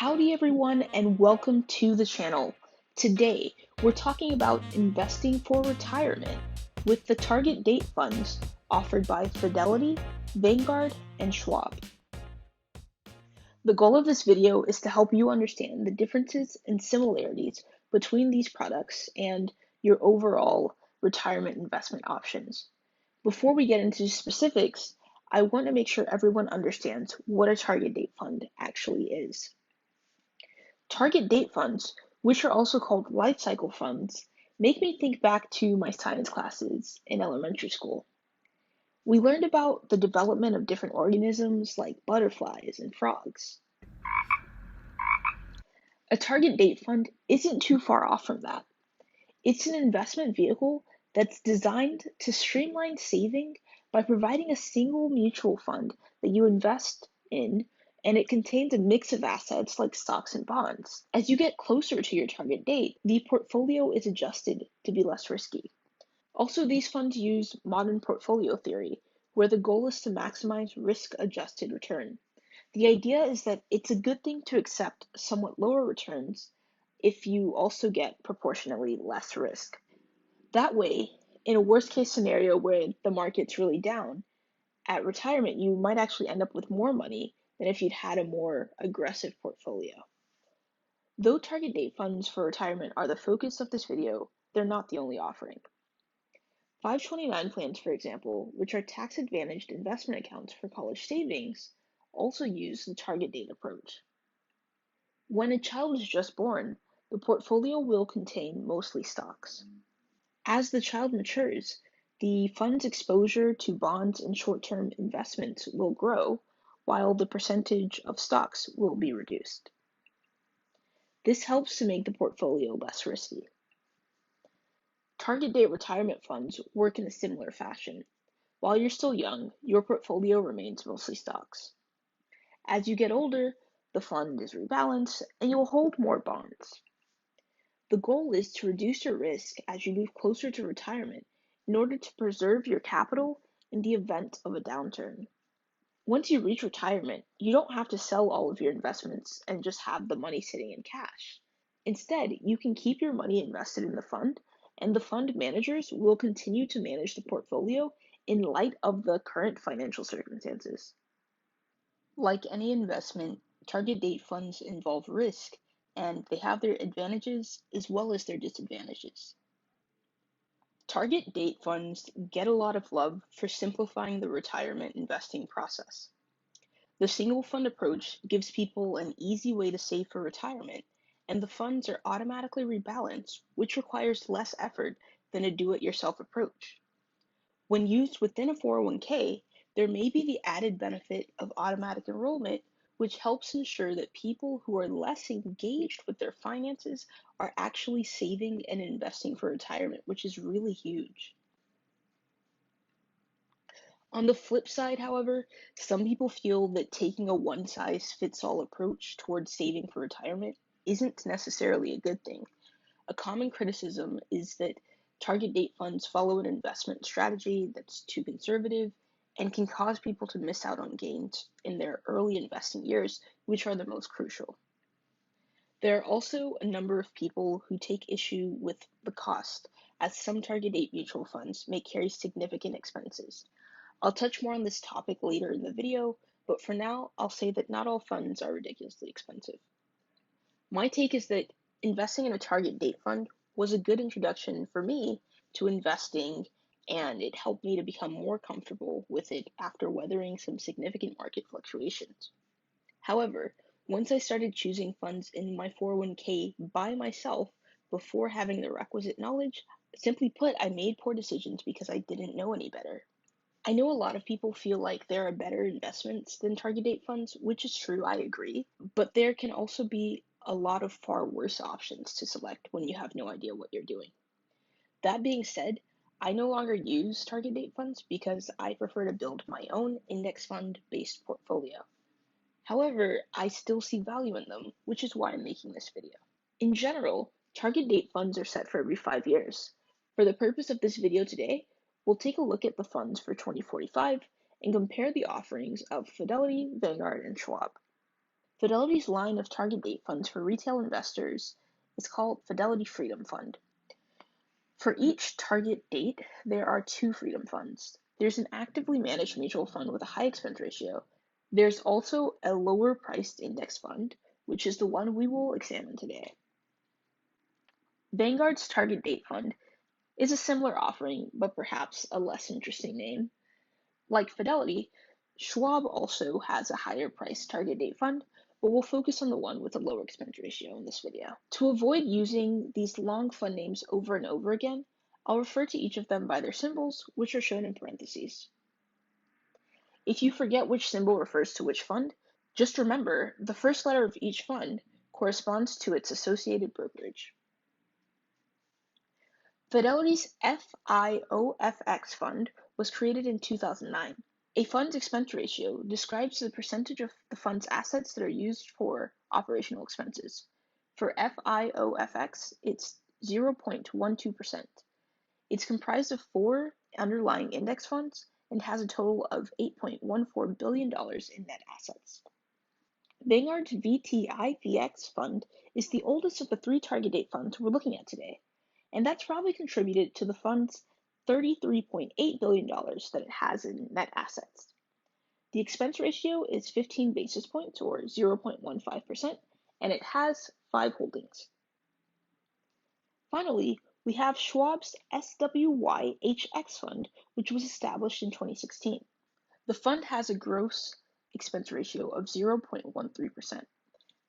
Howdy everyone and welcome to the channel. Today we're talking about investing for retirement with the Target Date funds offered by Fidelity, Vanguard, and Schwab. The goal of this video is to help you understand the differences and similarities between these products and your overall retirement investment options. Before we get into specifics, I want to make sure everyone understands what a target date fund actually is. Target date funds, which are also called lifecycle funds, make me think back to my science classes in elementary school. We learned about the development of different organisms like butterflies and frogs. A target date fund isn't too far off from that. It's an investment vehicle that's designed to streamline saving by providing a single mutual fund that you invest in, and it contains a mix of assets like stocks and bonds. As you get closer to your target date, the portfolio is adjusted to be less risky. Also, these funds use modern portfolio theory, where the goal is to maximize risk-adjusted return. The idea is that it's a good thing to accept somewhat lower returns if you also get proportionally less risk. That way, in a worst case scenario where the market's really down, at retirement you might actually end up with more money than if you'd had a more aggressive portfolio. Though target date funds for retirement are the focus of this video, they're not the only offering. 529 plans, for example, which are tax-advantaged investment accounts for college savings, also use the target date approach. When a child is just born, the portfolio will contain mostly stocks. As the child matures, the fund's exposure to bonds and short-term investments will grow, while the percentage of stocks will be reduced. This helps to make the portfolio less risky. Target date retirement funds work in a similar fashion. While you're still young, your portfolio remains mostly stocks. As you get older, the fund is rebalanced and you will hold more bonds. The goal is to reduce your risk as you move closer to retirement in order to preserve your capital in the event of a downturn. Once you reach retirement, you don't have to sell all of your investments and just have the money sitting in cash. Instead, you can keep your money invested in the fund, and the fund managers will continue to manage the portfolio in light of the current financial circumstances. Like any investment, target date funds involve risk, and they have their advantages as well as their disadvantages. Target date funds get a lot of love for simplifying the retirement investing process. The single fund approach gives people an easy way to save for retirement, and the funds are automatically rebalanced, which requires less effort than a do-it-yourself approach. When used within a 401k, there may be the added benefit of automatic enrollment, which helps ensure that people who are less engaged with their finances are actually saving and investing for retirement, which is really huge. On the flip side, however, some people feel that taking a one-size-fits-all approach towards saving for retirement isn't necessarily a good thing. A common criticism is that target date funds follow an investment strategy that's too conservative and can cause people to miss out on gains in their early investing years, which are the most crucial. There are also a number of people who take issue with the cost, as some target date mutual funds may carry significant expenses. I'll touch more on this topic later in the video, but for now, I'll say that not all funds are ridiculously expensive. My take is that investing in a target date fund was a good introduction for me to investing, and it helped me to become more comfortable with it after weathering some significant market fluctuations. However, once I started choosing funds in my 401k by myself before having the requisite knowledge, simply put, I made poor decisions because I didn't know any better. I know a lot of people feel like there are better investments than target date funds, which is true, I agree, but there can also be a lot of far worse options to select when you have no idea what you're doing. That being said, I no longer use target date funds because I prefer to build my own index fund-based portfolio. However, I still see value in them, which is why I'm making this video. In general, target date funds are set for every 5 years. For the purpose of this video today, we'll take a look at the funds for 2045 and compare the offerings of Fidelity, Vanguard, and Schwab. Fidelity's line of target date funds for retail investors is called Fidelity Freedom Fund. For each target date, there are two freedom funds. There's an actively managed mutual fund with a high expense ratio. There's also a lower priced index fund, which is the one we will examine today. Vanguard's target date fund is a similar offering, but perhaps a less interesting name. Like Fidelity, Schwab also has a higher price target date fund, but we'll focus on the one with a lower expense ratio in this video. To avoid using these long fund names over and over again, I'll refer to each of them by their symbols, which are shown in parentheses. If you forget which symbol refers to which fund, just remember the first letter of each fund corresponds to its associated brokerage. Fidelity's FIOFX fund was created in 2009. A fund's expense ratio describes the percentage of the fund's assets that are used for operational expenses. For FIOFX, it's 0.12%. It's comprised of 4 underlying index funds and has a total of $8.14 billion in net assets. Vanguard's VTIVX fund is the oldest of the 3 target date funds we're looking at today, and that's probably contributed to the fund's $33.8 billion that it has in net assets. The expense ratio is 15 basis points, or 0.15%, and it has 5 holdings. Finally, we have Schwab's SWYHX fund, which was established in 2016. The fund has a gross expense ratio of 0.13%.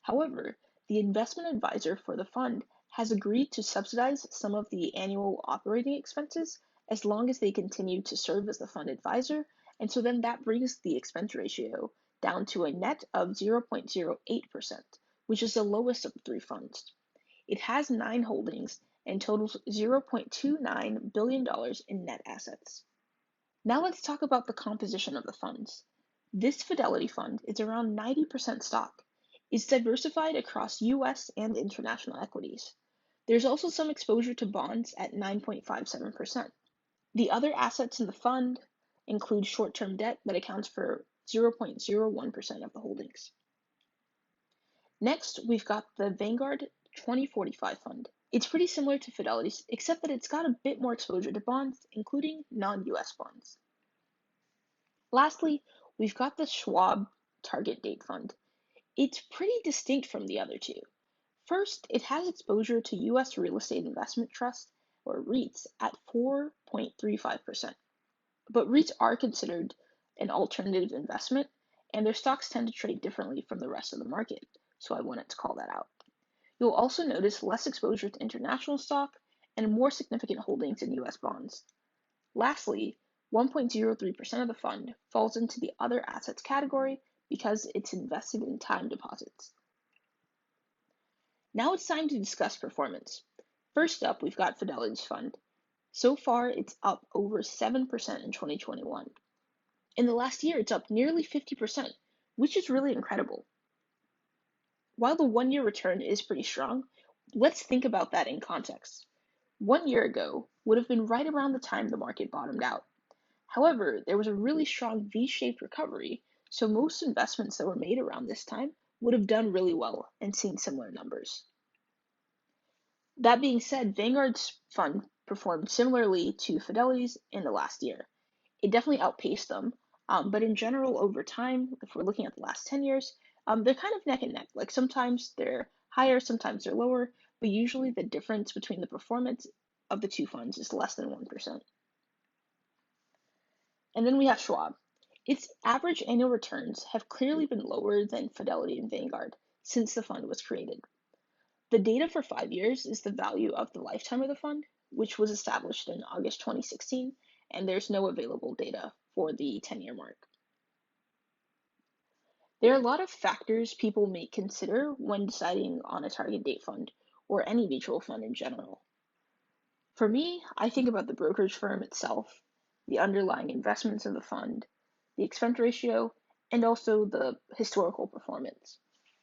However, the investment advisor for the fund has agreed to subsidize some of the annual operating expenses as long as they continue to serve as the fund advisor, and so then that brings the expense ratio down to a net of 0.08%, which is the lowest of the 3 funds. It has 9 holdings and totals $0.29 billion in net assets. Now let's talk about the composition of the funds. This Fidelity fund is around 90% stock. It's diversified across US and international equities. There's also some exposure to bonds at 9.57%. The other assets in the fund include short-term debt that accounts for 0.01% of the holdings. Next, we've got the Vanguard 2045 fund. It's pretty similar to Fidelity's, except that it's got a bit more exposure to bonds, including non-US bonds. Lastly, we've got the Schwab Target Date Fund. It's pretty distinct from the other two. First, it has exposure to US Real Estate Investment Trust, or REITs, at 4.35%. But REITs are considered an alternative investment, and their stocks tend to trade differently from the rest of the market, so I wanted to call that out. You'll also notice less exposure to international stock and more significant holdings in US bonds. Lastly, 1.03% of the fund falls into the other assets category because it's invested in time deposits. Now it's time to discuss performance. First up, we've got Fidelity's fund. So far, it's up over 7% in 2021. In the last year, it's up nearly 50%, which is really incredible. While the 1-year return is pretty strong, let's think about that in context. 1 year ago would have been right around the time the market bottomed out. However, there was a really strong V-shaped recovery, so most investments that were made around this time would have done really well and seen similar numbers. That being said, Vanguard's fund performed similarly to Fidelity's in the last year. It definitely outpaced them, but in general, over time, if we're looking at the last 10 years, they're kind of neck and neck. Like sometimes they're higher, sometimes they're lower, but usually the difference between the performance of the two funds is less than 1%. And then we have Schwab. Its average annual returns have clearly been lower than Fidelity and Vanguard since the fund was created. The data for 5 years is the value of the lifetime of the fund, which was established in August 2016, and there's no available data for the 10-year mark. There are a lot of factors people may consider when deciding on a target date fund or any mutual fund in general. For me, I think about the brokerage firm itself, the underlying investments in the fund, the expense ratio, and also the historical performance.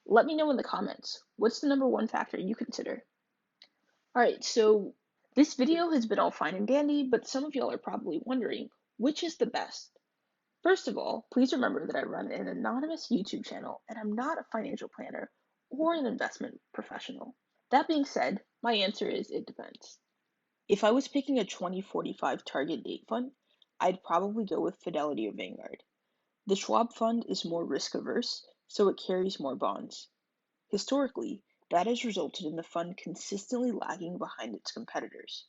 Let me know in the comments, what's the number one factor you consider? Alright, so this video has been all fine and dandy, but some of y'all are probably wondering, which is the best? First of all, please remember that I run an anonymous YouTube channel and I'm not a financial planner or an investment professional. That being said, my answer is it depends. If I was picking a 2045 target date fund, I'd probably go with Fidelity or Vanguard. The Schwab fund is more risk averse, so it carries more bonds. Historically, that has resulted in the fund consistently lagging behind its competitors.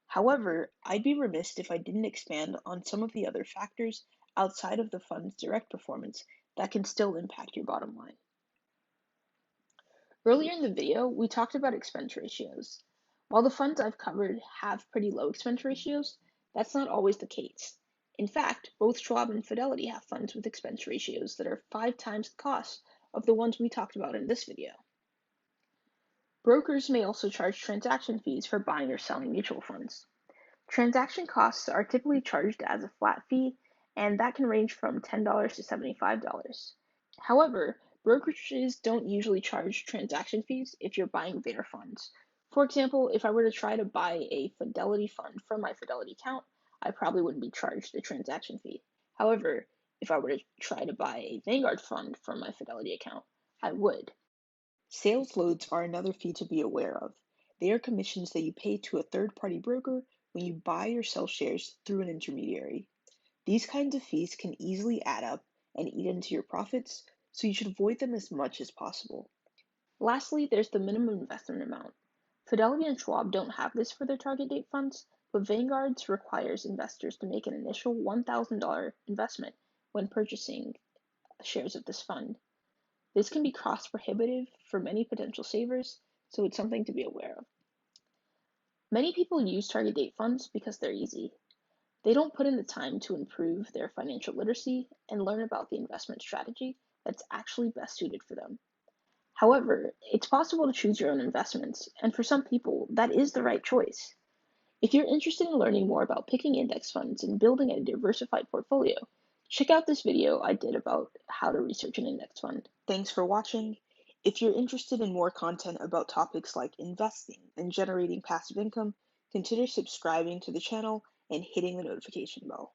However, I'd be remiss if I didn't expand on some of the other factors outside of the fund's direct performance that can still impact your bottom line. Earlier in the video, we talked about expense ratios. While the funds I've covered have pretty low expense ratios, that's not always the case. In fact, both Schwab and Fidelity have funds with expense ratios that are 5 times the cost of the ones we talked about in this video. Brokers may also charge transaction fees for buying or selling mutual funds. Transaction costs are typically charged as a flat fee, and that can range from $10 to $75. However, brokerages don't usually charge transaction fees if you're buying their funds. For example, if I were to try to buy a Fidelity fund from my Fidelity account, I probably wouldn't be charged a transaction fee. However, if I were to try to buy a Vanguard fund from my Fidelity account, I would. Sales loads are another fee to be aware of. They are commissions that you pay to a third-party broker when you buy or sell shares through an intermediary. These kinds of fees can easily add up and eat into your profits, so you should avoid them as much as possible. Lastly, there's the minimum investment amount. Fidelity and Schwab don't have this for their target date funds, but Vanguard's requires investors to make an initial $1,000 investment when purchasing shares of this fund. This can be cost prohibitive for many potential savers, so it's something to be aware of. Many people use target date funds because they're easy. They don't put in the time to improve their financial literacy and learn about the investment strategy that's actually best suited for them. However, it's possible to choose your own investments, and for some people, that is the right choice. If you're interested in learning more about picking index funds and building a diversified portfolio, check out this video I did about how to research an index fund. Thanks for watching. If you're interested in more content about topics like investing and generating passive income, consider subscribing to the channel and hitting the notification bell.